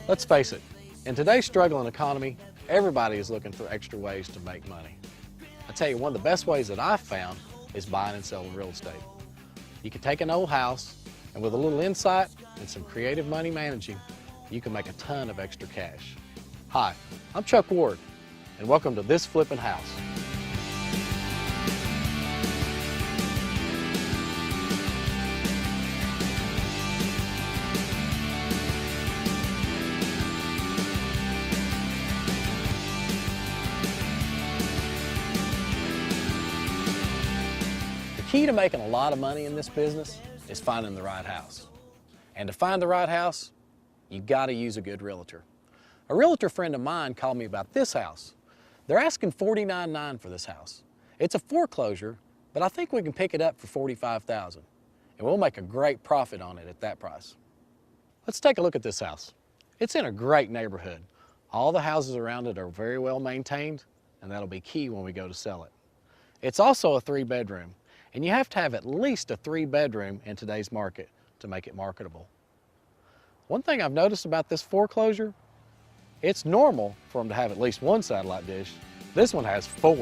Let's face it, in today's struggling economy, everybody is looking for extra ways to make money. I tell you, one of the best ways that I've found is buying and selling real estate. You can take an old house, and with a little insight and some creative money managing, you can make a ton of extra cash. Hi, I'm Chuck Ward, and welcome to This Flippin' House. The key to making a lot of money in this business is finding the right house. And to find the right house, you gotta use a good realtor. A realtor friend of mine called me about this house. They're asking $49,900 for this house. It's a foreclosure, but I think we can pick it up for $45,000, and we'll make a great profit on it at that price. Let's take a look at this house. It's in a great neighborhood. All the houses around it are very well maintained, and that'll be key when we go to sell it. It's also a 3-bedroom, and you have to have at least a 3-bedroom in today's market to make it marketable. One thing I've noticed about this foreclosure, it's normal for them to have at least one satellite dish. This one has 4.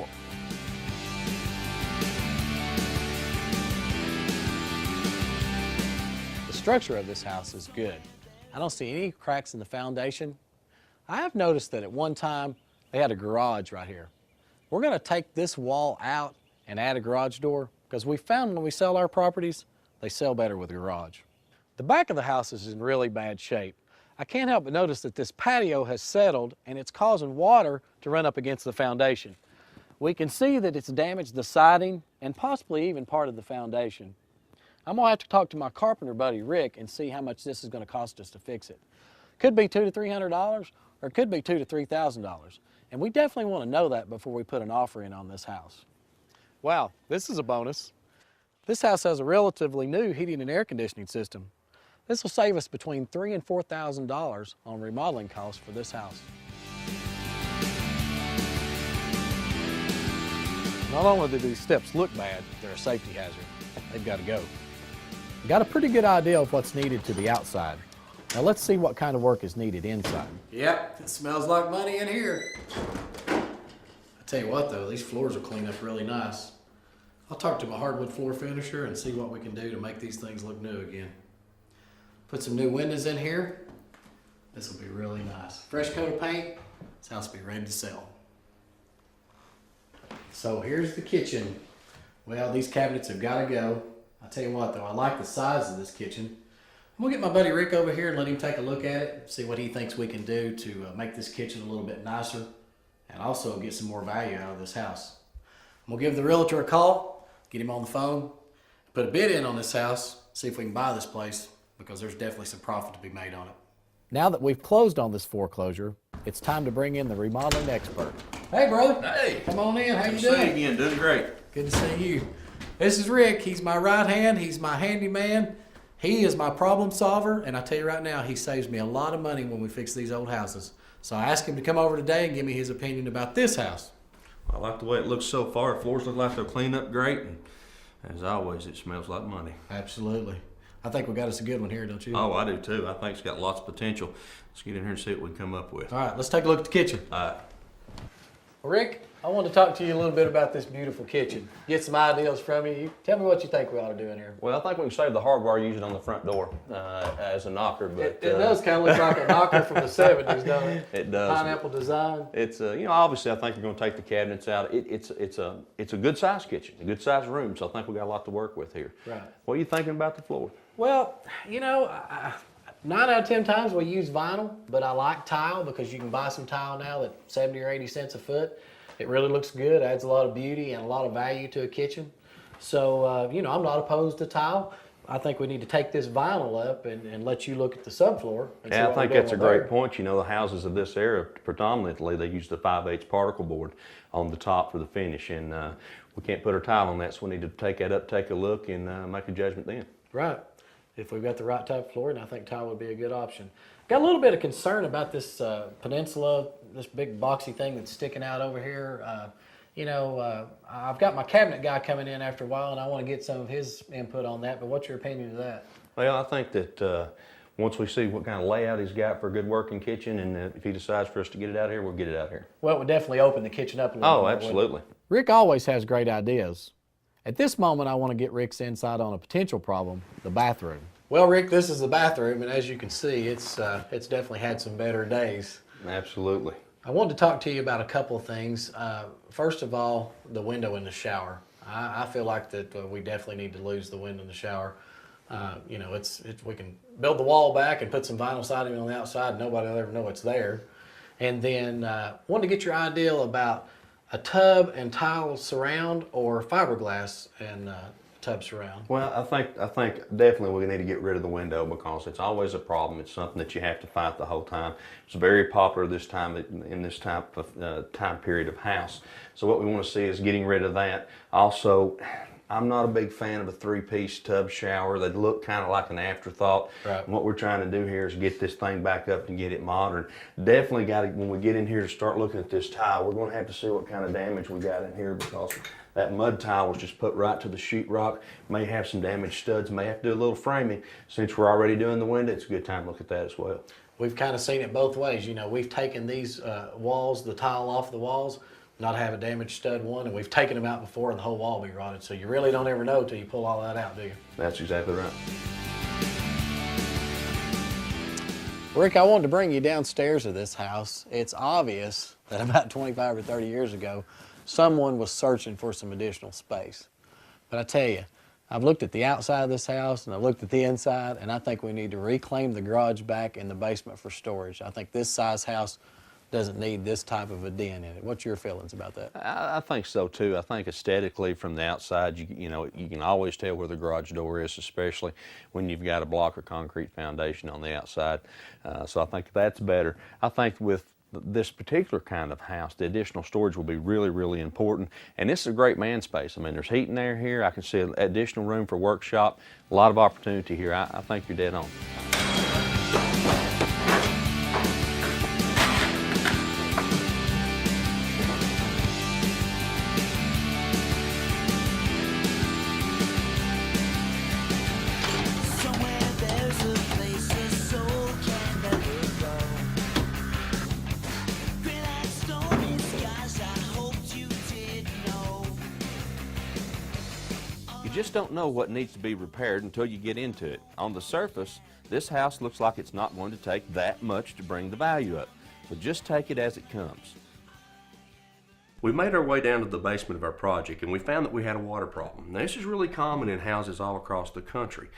The structure of this house is good. I don't see any cracks in the foundation. I have noticed that at one time they had a garage right here. We're going to take this wall out and add a garage door, because we found when we sell our properties, they sell better with a garage. The back of the house is in really bad shape. I can't help but notice that this patio has settled and it's causing water to run up against the foundation. We can see that it's damaged the siding and possibly even part of the foundation. I'm gonna have to talk to my carpenter buddy Rick and see how much this is gonna cost us to fix it. Could be $200 to $300, or it could be $2,000 to $3,000. And we definitely wanna know that before we put an offer in on this house. Wow, this is a bonus. This house has a relatively new heating and air conditioning system. This will save us between $3,000 and $4,000 on remodeling costs for this house. Not only do these steps look bad, they're a safety hazard. They've got to go. Got a pretty good idea of what's needed to the outside. Now let's see what kind of work is needed inside. Yep, it smells like money in here. I tell you what though, these floors will clean up really nice. I'll talk to my hardwood floor finisher and see what we can do to make these things look new again. Put some new windows in here. This will be really nice. Fresh coat of paint, this house will be ready to sell. So here's the kitchen. Well, these cabinets have got to go. I'll tell you what though, I like the size of this kitchen. I'm gonna get my buddy Rick over here and let him take a look at it, see what he thinks we can do to make this kitchen a little bit nicer and also get some more value out of this house. I'm gonna give the realtor a call, get him on the phone, put a bid in on this house, see if we can buy this place, because there's definitely some profit to be made on it. Now that we've closed on this foreclosure, it's time to bring in the remodeling expert. Hey, brother. Hey. Come on in. How you Good doing? to see you again. Doing great. Good to see you. This is Rick. He's my right hand. He's my handyman. He is my problem solver, and I tell you right now, he saves me a lot of money when we fix these old houses. So I asked him to come over today and give me his opinion about this house. I like the way it looks so far. The floors look like they'll clean up great, and as always, it smells like money. Absolutely. I think we got us a good one here, don't you? Oh, I do too. I think it's got lots of potential. Let's get in here and see what we can come up with. All right, let's take a look at the kitchen. All right. Rick, I want to talk to you a little bit about this beautiful kitchen. Get some ideas from you. Tell me what you think we ought to do in here. Well, I think we can save the hardware used on the front door as a knocker. But It does kind of look like a knocker from the 70s, doesn't it? It does. Pineapple design. It's obviously I think you're going to take the cabinets out. It's a good size kitchen, a good size room. So I think we got a lot to work with here. Right. What are you thinking about the floor? Well, 9 out of 10 times we use vinyl, but I like tile because you can buy some tile now at 70 or 80 cents a foot. It really looks good, adds a lot of beauty and a lot of value to a kitchen. So, I'm not opposed to tile. I think we need to take this vinyl up and let you look at the subfloor. Yeah, I think that's a great point. The houses of this era, predominantly, they use the 5/8 particle board on the top for the finish. And we can't put our tile on that, so we need to take that up, take a look, and make a judgment then. Right. If we've got the right type of flooring, I think tile would be a good option. Got a little bit of concern about this peninsula, this big boxy thing that's sticking out over here. I've got my cabinet guy coming in after a while, and I want to get some of his input on that, but what's your opinion of that? Well, I think that once we see what kind of layout he's got for a good working kitchen, and if he decides for us to get it out here, we'll get it out here. Well, it would definitely open the kitchen up a little Oh, more, absolutely. Rick always has great ideas. At this moment, I want to get Rick's insight on a potential problem, the bathroom. Well, Rick, this is the bathroom, and as you can see, it's definitely had some better days. Absolutely. I wanted to talk to you about a couple of things. First of all, the window in the shower. I feel like that we definitely need to lose the window in the shower. You know, we can build the wall back and put some vinyl siding on the outside. Nobody will ever know it's there. And then wanted to get your idea about a tub and tile surround or fiberglass and tub surround. Well, I think definitely we need to get rid of the window because it's always a problem. It's something that you have to fight the whole time. It's very popular this time in this type of time period of house. So what we want to see is getting rid of that. Also, I'm not a big fan of a three-piece tub shower. They look kind of like an afterthought. Right. And what we're trying to do here is get this thing back up and get it modern. Definitely got to, when we get in here to start looking at this tile, we're going to have to see what kind of damage we got in here because that mud tile was just put right to the sheetrock. May have some damaged studs, may have to do a little framing. Since we're already doing the window, it's a good time to look at that as well. We've kind of seen it both ways. You know, we've taken these walls, the tile off the walls, not have a damaged stud one, and we've taken them out before and the whole wall be rotted. So you really don't ever know until you pull all that out, do you? That's exactly right. Rick, I wanted to bring you downstairs of this house. It's obvious that about 25 or 30 years ago, someone was searching for some additional space. But I tell you, I've looked at the outside of this house and I've looked at the inside, and I think we need to reclaim the garage back in the basement for storage. I think this size house doesn't need this type of a den in it. What's your feelings about that? I think so too. I think aesthetically from the outside, you know, you can always tell where the garage door is, especially when you've got a block or concrete foundation on the outside. So I think that's better. I think with this particular kind of house, the additional storage will be really, really important. And this is a great man space. I mean, there's heat in there here. I can see additional room for workshop. A lot of opportunity here. I think you're dead on. You just don't know what needs to be repaired until you get into it. On the surface, this house looks like it's not going to take that much to bring the value up. So just take it as it comes. We made our way down to the basement of our project and we found that we had a water problem. Now, this is really common in houses all across the country.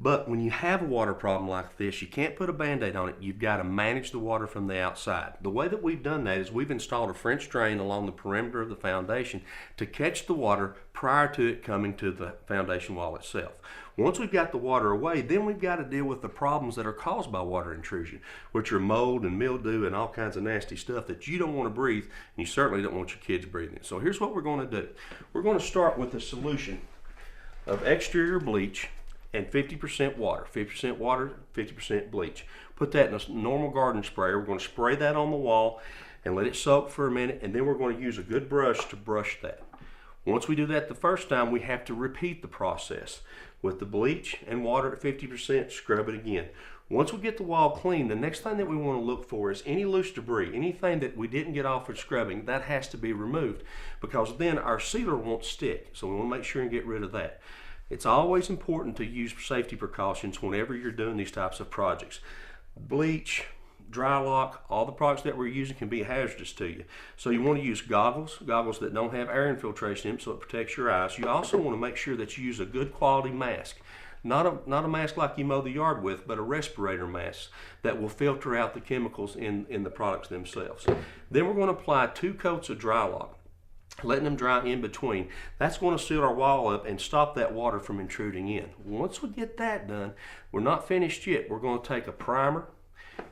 But when you have a water problem like this, you can't put a Band-Aid on it. You've got to manage the water from the outside. The way that we've done that is we've installed a French drain along the perimeter of the foundation to catch the water prior to it coming to the foundation wall itself. Once we've got the water away, then we've got to deal with the problems that are caused by water intrusion, which are mold and mildew and all kinds of nasty stuff that you don't want to breathe, and you certainly don't want your kids breathing. So here's what we're going to do. We're going to start with a solution of exterior bleach and 50% water. 50% water, 50% bleach. Put that in a normal garden sprayer. We're going to spray that on the wall and let it soak for a minute, and then we're going to use a good brush to brush that. Once we do that the first time, we have to repeat the process. With the bleach and water at 50%, scrub it again. Once we get the wall clean, the next thing that we want to look for is any loose debris, anything that we didn't get off with scrubbing, that has to be removed because then our sealer won't stick. So we want to make sure and get rid of that. It's always important to use safety precautions whenever you're doing these types of projects. Bleach, dry lock, all the products that we're using can be hazardous to you. So you want to use goggles that don't have air infiltration in them so it protects your eyes. You also want to make sure that you use a good quality mask. Not a mask like you mow the yard with, but a respirator mask that will filter out the chemicals in the products themselves. Then we're going to apply 2 coats of dry lock, letting them dry in between. That's going to seal our wall up and stop that water from intruding in. Once we get that done, we're not finished yet. We're going to take a primer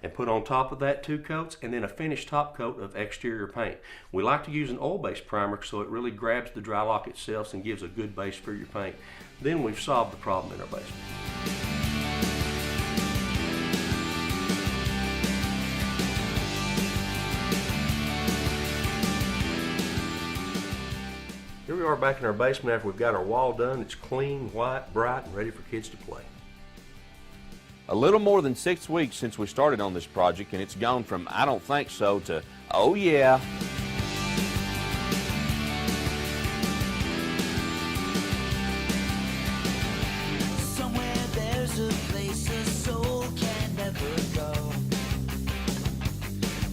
and put on top of that 2 coats and then a finished top coat of exterior paint. We like to use an oil-based primer so it really grabs the dry lock itself and gives a good base for your paint. Then we've solved the problem in our basement. Here we are back in our basement after we've got our wall done. It's clean, white, bright, and ready for kids to play. A little more than 6 weeks since we started on this project, and it's gone from I don't think so to oh yeah. Somewhere there's a place a soul can never go.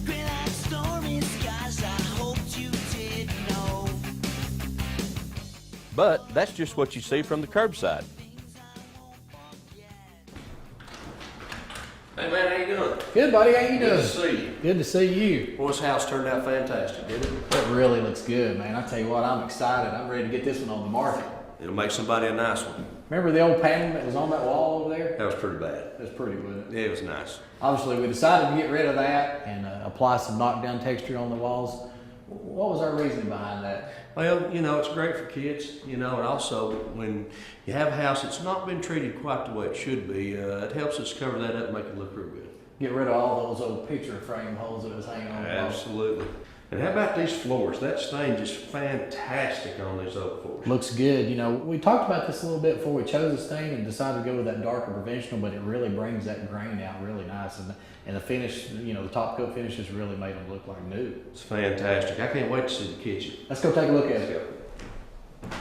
Gray like stormy skies, I hoped you did know. But that's just what you see from the curbside. Hey man, how you doing? Good, buddy. How you Good doing? to see you. Good to see you. Well, this house turned out fantastic, didn't it? That really looks good, man. I tell you what, I'm excited. I'm ready to get this one on the market. It'll make somebody a nice one. Remember the old painting that was on that wall over there? That was pretty bad. That's pretty, wasn't it? Yeah, it was nice. Obviously, we decided to get rid of that and apply some knockdown texture on the walls. What was our reasoning behind that? Well, you know, it's great for kids, you know, and also when you have a house that's not been treated quite the way it should be, it helps us cover that up and make it look real good. Get rid of all those old picture frame holes that was hanging on the wall. Absolutely. And how about these floors? That stain just fantastic on these oak floors. Looks good. You know, we talked about this a little bit before we chose the stain and decided to go with that darker conventional, but it really brings that grain out really nice. And the finish, you know, the top coat finish has really made them look like new. It's fantastic. I can't wait to see the kitchen. Let's go take a look at Let's it. go.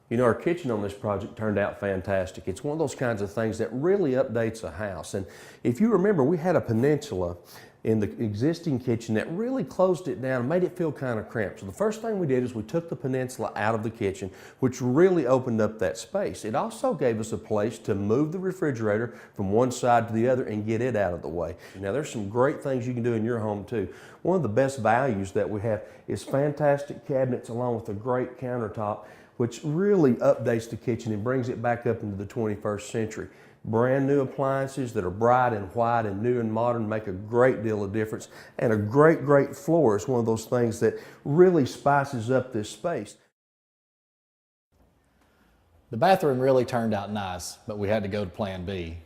You know, our kitchen on this project turned out fantastic. It's one of those kinds of things that really updates a house. And if you remember, we had a peninsula in the existing kitchen that really closed it down and made it feel kind of cramped. So the first thing we did is we took the peninsula out of the kitchen, which really opened up that space. It also gave us a place to move the refrigerator from one side to the other and get it out of the way. Now there's some great things you can do in your home too. One of the best values that we have is fantastic cabinets along with a great countertop, which really updates the kitchen and brings it back up into the 21st century. Brand new appliances that are bright and white and new and modern make a great deal of difference. And a great, great floor is one of those things that really spices up this space. The bathroom really turned out nice, but we had to go to plan B.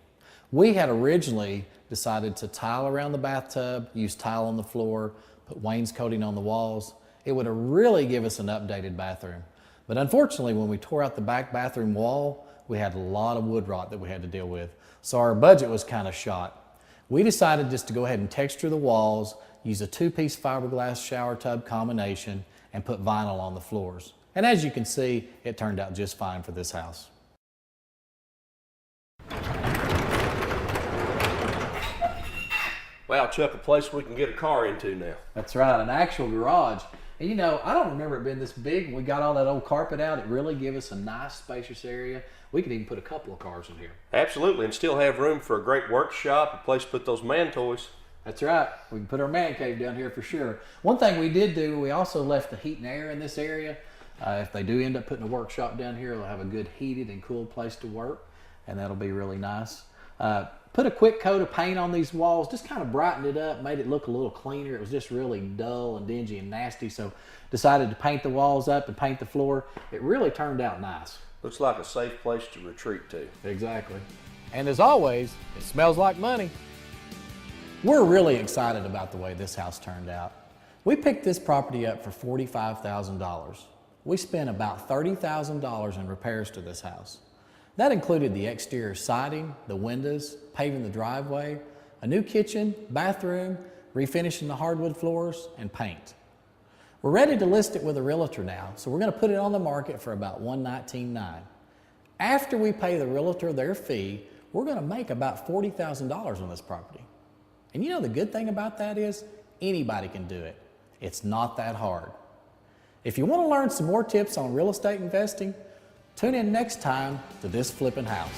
We had originally decided to tile around the bathtub, use tile on the floor, put wainscoting on the walls. It would have really given us an updated bathroom. But unfortunately, when we tore out the back bathroom wall, we had a lot of wood rot that we had to deal with. So our budget was kind of shot. We decided just to go ahead and texture the walls, use a 2-piece fiberglass shower tub combination, and put vinyl on the floors. And as you can see, it turned out just fine for this house. Wow, Chuck, a place we can get a car into now. That's right, an actual garage. And you know, I don't remember it being this big. When we got all that old carpet out, it really gave us a nice spacious area. We could even put a couple of cars in here. Absolutely, and still have room for a great workshop, a place to put those man toys. That's right. We can put our man cave down here for sure. One thing we did do, we also left the heat and air in this area. If they do end up putting a workshop down here, they'll have a good heated and cool place to work, and that'll be really nice. Put a quick coat of paint on these walls, just kind of brightened it up, made it look a little cleaner. It was just really dull and dingy and nasty, so decided to paint the walls up and paint the floor. It really turned out nice. Looks like a safe place to retreat to. Exactly. And as always, it smells like money. We're really excited about the way this house turned out. We picked this property up for $45,000. We spent about $30,000 in repairs to this house. That included the exterior siding, the windows, paving the driveway, a new kitchen, bathroom, refinishing the hardwood floors, and paint. We're ready to list it with a realtor now, so we're going to put it on the market for about $119,900. After we pay the realtor their fee, we're going to make about $40,000 on this property. And you know the good thing about that is anybody can do it. It's not that hard. If you want to learn some more tips on real estate investing, tune in next time to This Flippin' House.